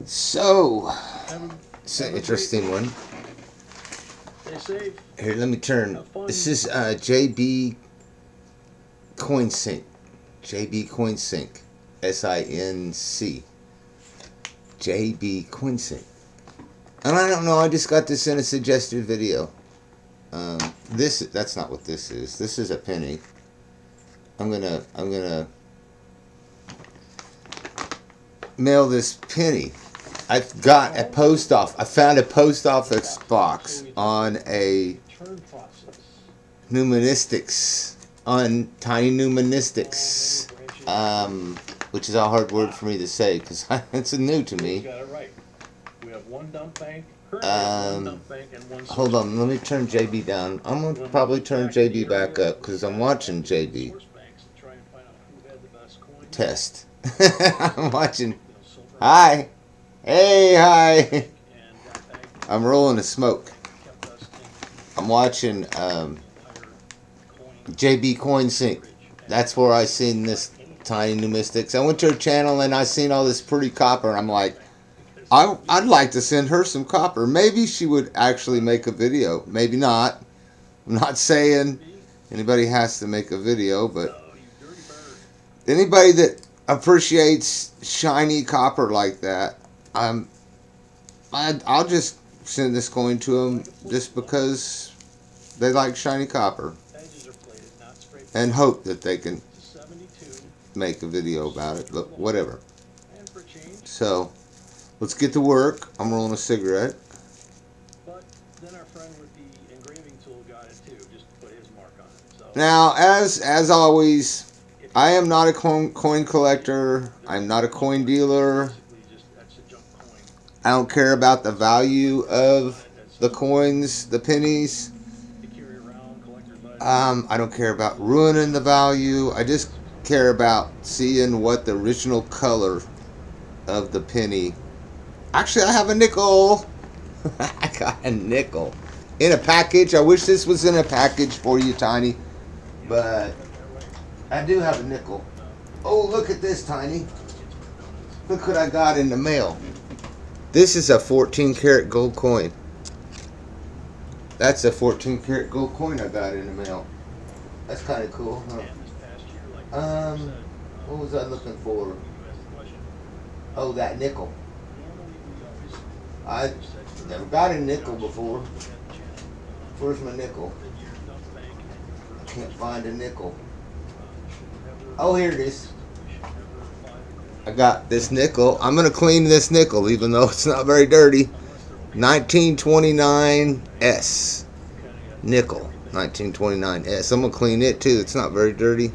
So, it's an interesting one. Here, let me turn. This is JB CoinSync. JB CoinSync. SINC. JB CoinSync. And I don't know, I just got this in a suggested video. That's not what this is. This is a penny. I'm gonna mail this penny. I've got a post office. I found a post office box on a Numismatics, on Tiny Numismatics, which is a hard word for me to say because it's new to me. Hold on, let me turn JB down. I'm gonna probably turn JB back up because I'm watching JB. Test. I'm watching. Hi. Hey, hi. I'm rolling a smoke. I'm watching JB CoinSync. That's where I seen this Tiny Numismatics. I went to her channel and I seen all this pretty copper. And I'm like, I'd like to send her some copper. Maybe she would actually make a video. Maybe not. I'm not saying anybody has to make a video, but anybody that appreciates shiny copper like that, I'll just send this coin to them just because they like shiny copper, and hope that they can make a video about it. But whatever. So let's get to work. I'm rolling a cigarette. Now, as always, I am not a coin collector. I'm not a coin dealer. I don't care about the value of the coins, the pennies. I don't care about ruining the value. I just care about seeing what the original color of the penny. Actually, I have a nickel. I got a nickel in a package. I wish this was in a package for you, Tiny. But I do have a nickel. Oh, look at this, Tiny. Look what I got in the mail. This is a 14 karat gold coin. That's a 14 karat gold coin I got in the mail. That's kind of cool, huh? What was I looking for? Oh, that nickel. I never got a nickel before. Where's my nickel? I can't find a nickel. Oh, here it is. I got this nickel. I'm going to clean this nickel, even though it's not very dirty. 1929S. Nickel. 1929S. I'm going to clean it, too. It's not very dirty.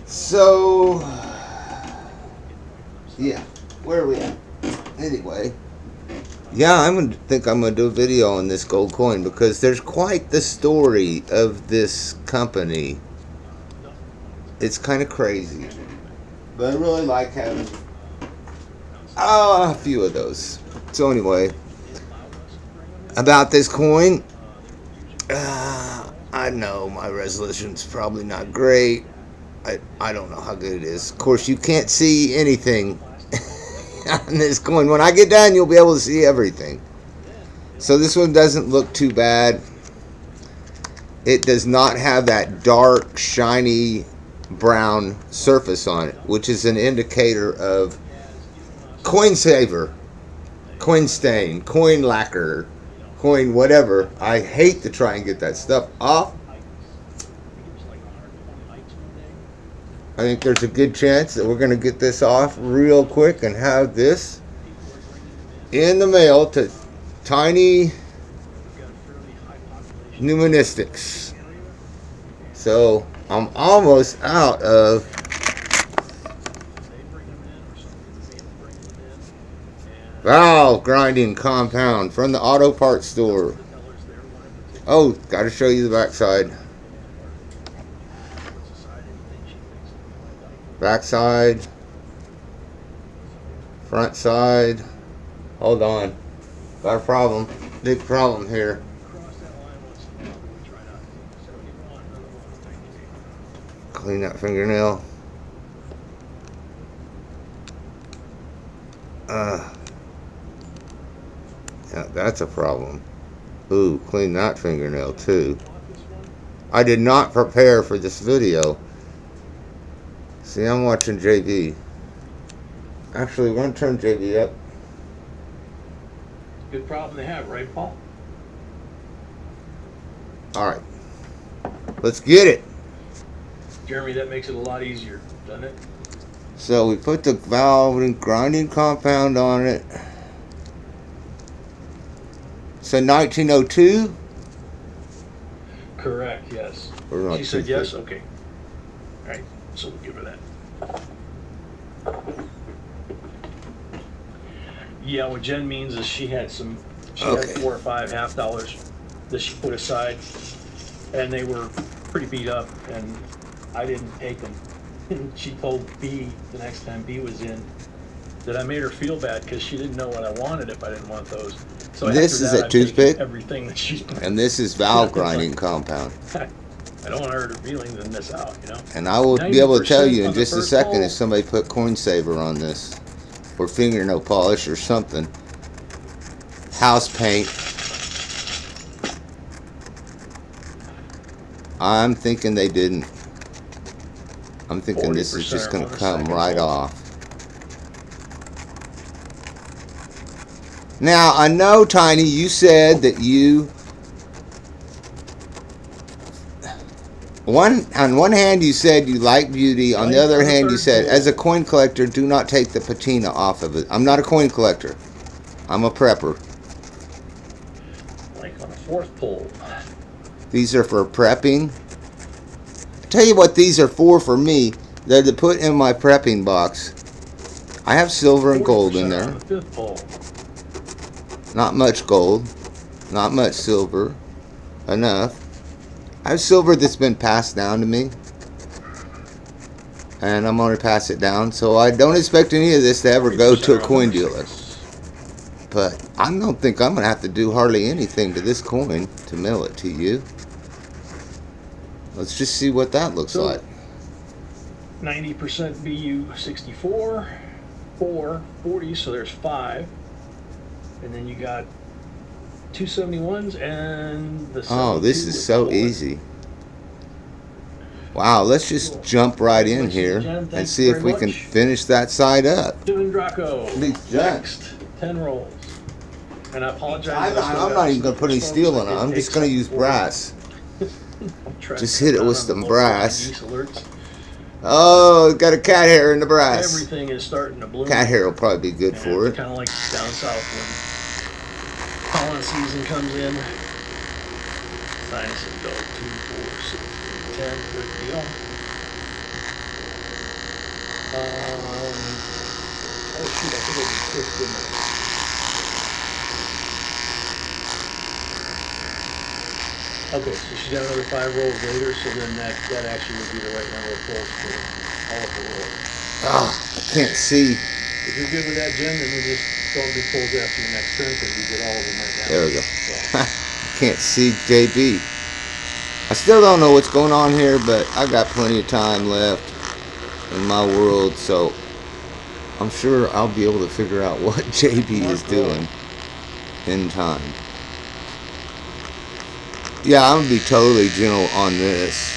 So, yeah. Where are we at? Anyway. Yeah, I'm going to do a video on this gold coin because there's quite the story of this company. It's kind of crazy. But I really like having a few of those. So anyway, about this coin, I know my resolution's probably not great. I don't know how good it is. Of course, you can't see anything on this coin. When I get done, you'll be able to see everything. So this one doesn't look too bad. It does not have that dark, shiny brown surface on it, which is an indicator of coin saver, coin stain, coin lacquer, coin whatever. I hate to try and get that stuff off. I think there's a good chance that we're going to get this off real quick and have this in the mail to Tiny Numismatics. So I'm almost out of valve grinding compound from the auto parts store. Oh, gotta show you the backside. Backside. Front side. Hold on. Got a problem. Big problem here. Clean that fingernail. Yeah, that's a problem. Ooh, clean that fingernail too. I did not prepare for this video. See, I'm watching JB. Actually, we're going to turn JB up. Good problem to have, right, Paul? Alright. Let's get it. Jeremy, that makes it a lot easier, doesn't it? So we put the valve and grinding compound on it. So 1902? Correct, yes. She said yes? Okay. All right, so we'll give her that. Yeah, what Jen means is she had had $4 or $5 half dollars that she put aside, and they were pretty beat up, and I didn't take them. And she told B the next time B was in that I made her feel bad because she didn't know what I wanted if I didn't want those. So this is a toothpick, everything that she's and this is valve grinding compound. I don't want to hurt her feelings and miss out, you know. And I will be able to tell you in just a second if somebody put coin saver on this, or fingernail polish or something. House paint. I'm thinking they didn't. I'm thinking this is just going to come right off. Now, I know, Tiny, you said that you... on one hand, you said you like beauty. On the other hand, you said, as a coin collector, do not take the patina off of it. I'm not a coin collector. I'm a prepper. Like on a fourth pull. These are for prepping. I tell you what these are for me. They're to put in my prepping box. I have silver and gold in there. On the fifth pull. Not much gold. Not much silver. Enough. I have silver that's been passed down to me. And I'm going to pass it down. So I don't expect any of this to ever go to a coin dealer. But I don't think I'm going to have to do hardly anything to this coin to mail it to you. Let's just see what that looks like. 90% BU 64, 4, 40, so there's 5. And then you got 271s and the... Oh, this is so easy. Wow, let's just jump right in here and see if we can finish that side up. Doing Draco. Next, 10 rolls. And I apologize. I'm not even going to put any steel in it. I'm just going to use brass. Just hit it with some brass. Oh, got a cat hair in the brass. Everything is starting to bloom. Cat hair will probably be good for it. Kind of like down south when pollen season comes in. Sinus and dog 2, 4, 6, 10. Good deal. Oh shoot, I think I just pushed in there. Okay, so she's got another 5 rolls later, so then that actually would be the right number of pulls for all of the rolls. Ah, I can't see. If you're good with that, Jen, then we just don't do pulls after your next turn because we did all of them right now. There we go. So. Can't see JB. I still don't know what's going on here, but I've got plenty of time left in my world, so I'm sure I'll be able to figure out what JB is doing in time. Yeah, I'm going to be totally gentle on this.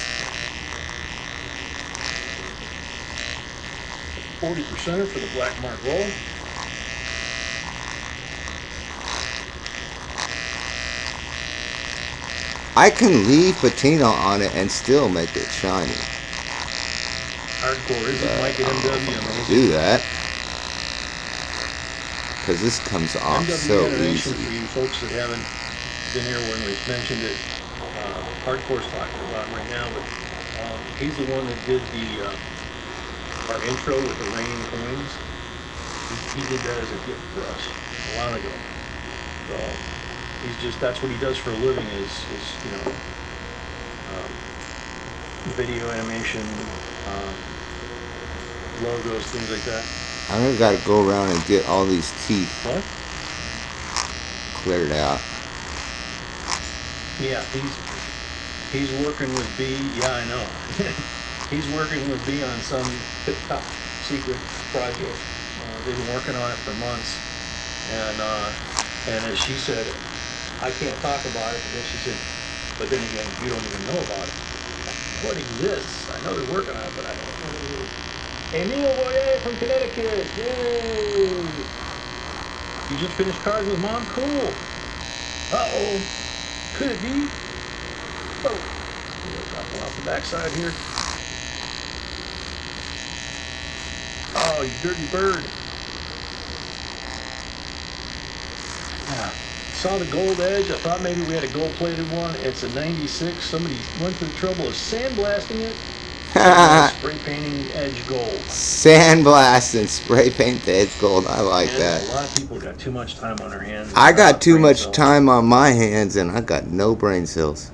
40%er for the black mark roll. I can leave patina on it and still make it shiny. Hardcore, isn't Mike at MW? Do that. Because this comes off so easy. For you folks that haven't been here when we've mentioned it, Hardcore's talking about it right now, but he's the one that did our intro with the rain coins. He did that as a gift for us a while ago. So that's what he does for a living is video animation, logos, things like that. I've got to go around and get all these teeth cleared out. Yeah, he's working with B. Yeah, I know. He's working with B on some tip-top secret project. they've been working on it for months, and as she said, I can't talk about it. But then she said, but then again, you don't even know about it. What exists? I know they're working on it, but I don't know. Emile Boyer from Connecticut. Yay! You just finished cards with Mom? Cool. Uh-oh. Could it be? Oh. We'll drop one off the backside here. Oh, you dirty bird. Saw the gold edge. I thought maybe we had a gold-plated one. It's a 96. Somebody went to the trouble of sandblasting it. Spray painting edge gold. Sandblast and spray paint the edge gold. I like that. A lot of people got too much time on their hands. I got too much time on my hands, and I got no brain cells.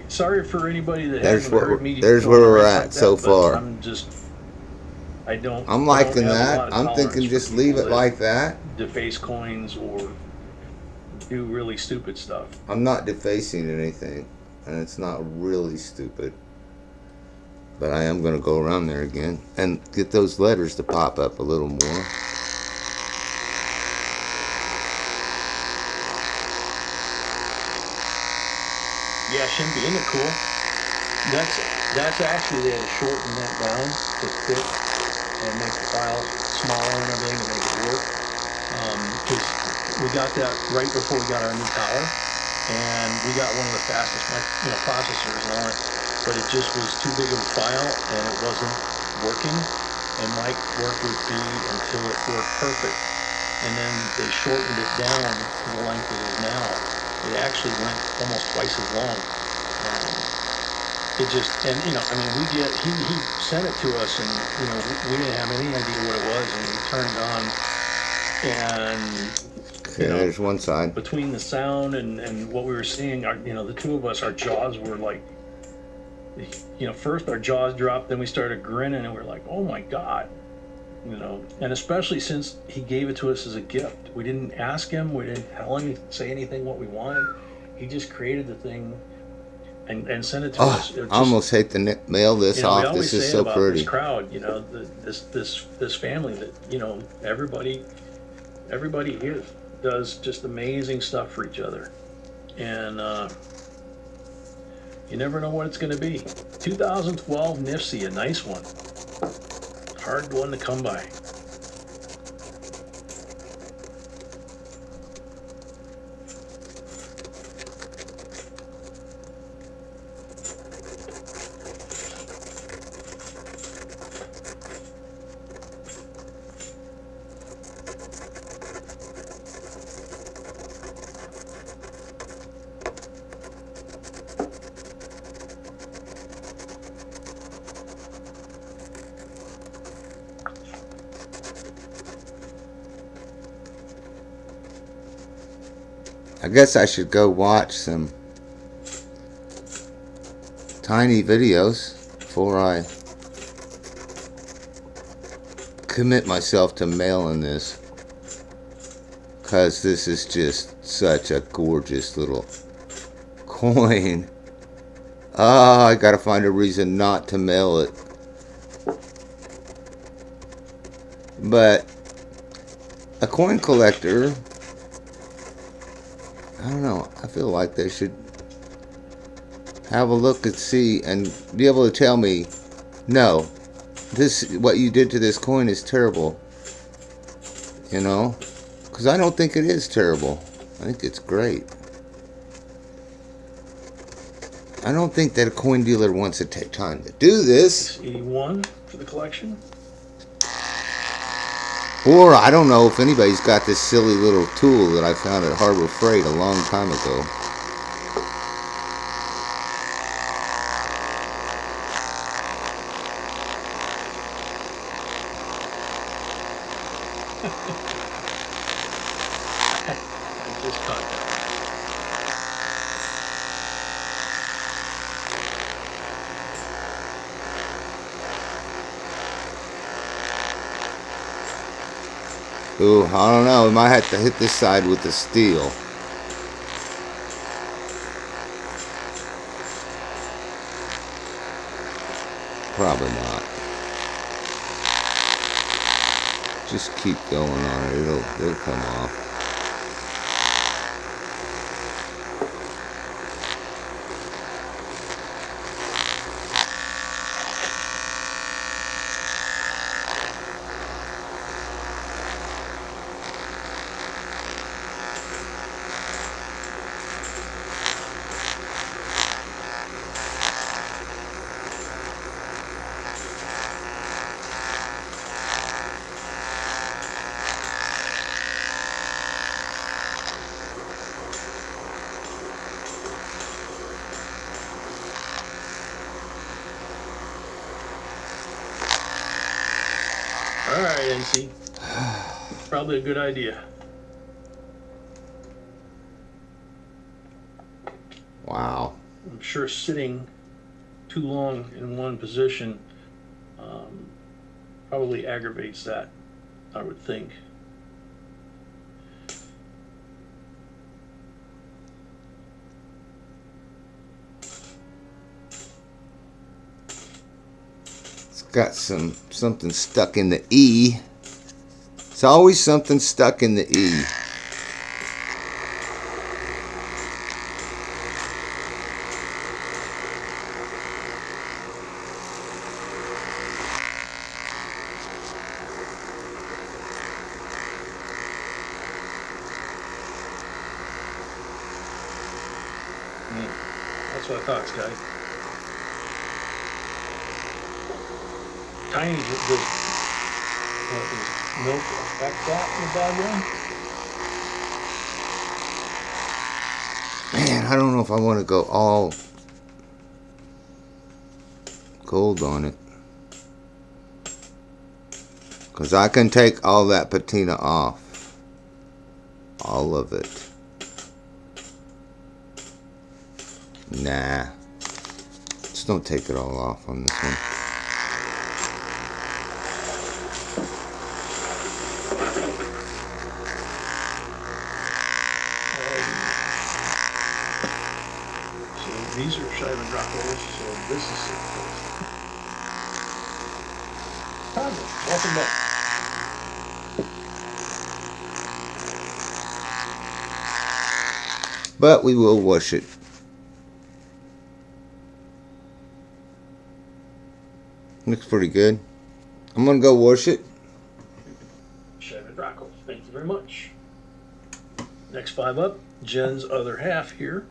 Sorry for anybody that There's hasn't heard me. There's where we're at like so that, far. I'm liking that. I'm thinking just leave it like that. Deface coins or do really stupid stuff. I'm not defacing anything, and it's not really stupid. But I am going to go around there again and get those letters to pop up a little more. Yeah, Shimpy, isn't it cool? That's actually, they had to shorten that down to fit and make the file smaller and everything to make it work. Because we got that right before we got our new tower, and we got one of the fastest processors on it, but it just was too big of a file and it wasn't working. And Mike worked with B until it worked perfect, and then they shortened it down to the length it is now. It actually went almost twice as long. It just, and he sent it to us, and we didn't have any idea what it was, and we turned it on, and there's one side. Between the sound and what we were seeing, the two of us, our jaws were like, first our jaws dropped, then we started grinning, and we're like, oh my God. And especially since he gave it to us as a gift. We didn't ask him, we didn't tell him, say anything what we wanted. He just created the thing and sent it to us. I almost hate to mail this off. This is so pretty. This crowd, this family that, everybody here does just amazing stuff for each other. And you never know what it's going to be. 2012 Nifsy, a nice one. Hard one to come by. I guess I should go watch some tiny videos before I commit myself to mailing this, because this is just such a gorgeous little coin. I gotta find a reason not to mail it. But a coin collector, I don't know, I feel like they should have a look and see and be able to tell me, no, what you did to this coin is terrible. Because I don't think it is terrible. I think it's great. I don't think that a coin dealer wants to take time to do this. 81 for the collection. Or I don't know if anybody's got this silly little tool that I found at Harbor Freight a long time ago. I just caught that. Ooh, I don't know. We might have to hit this side with the steel. Probably not. Just keep going on it. It'll come off. All right, NC. Probably a good idea. Wow. I'm sure sitting too long in one position probably aggravates that, I would think. It's got something stuck in the E. It's always something stuck in the E. That's what I thought, Scotty. Tiny does milk affect that in a bad way? Man, I don't know if I want to go all gold on it. Because I can take all that patina off. All of it. Nah. Just don't take it all off on this one. So these are Shivan rock rolls, so this is 6 rolls. Welcome back. But we will wash it. Looks pretty good. I'm going to go wash it. Shivan rock rolls. Thank you very much. Next 5 up, Jen's other half here.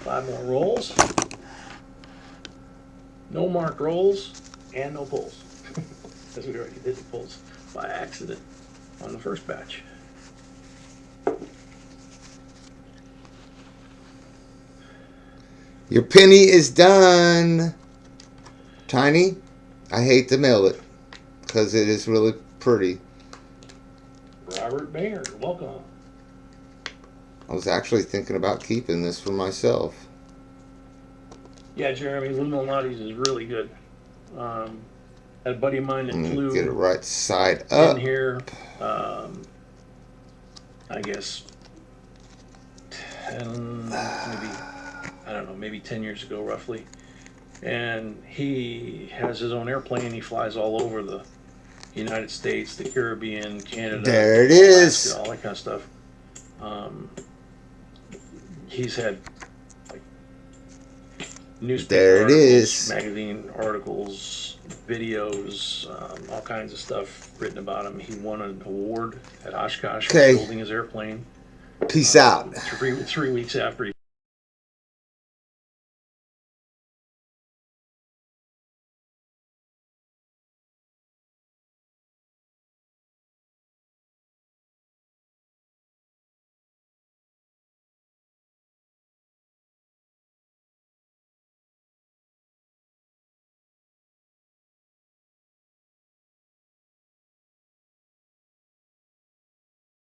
5 more rolls. No marked rolls and no pulls. Because we already did the pulls by accident on the first batch. Your penny is done. Tiny, I hate to mail it because it is really pretty. Robert Banger, welcome. I was actually thinking about keeping this for myself. Yeah, Jeremy, Numismatics is really good. Had a buddy of mine that flew Get it right side up in here, I guess 10, maybe 10 years ago roughly. And he has his own airplane. He flies all over the United States, the Caribbean, Canada. There it is. Alaska, all that kind of stuff. He's had like newspaper there it articles, is. magazine articles, videos, all kinds of stuff written about him. He won an award at Oshkosh for building his airplane. Peace out. 3 weeks after he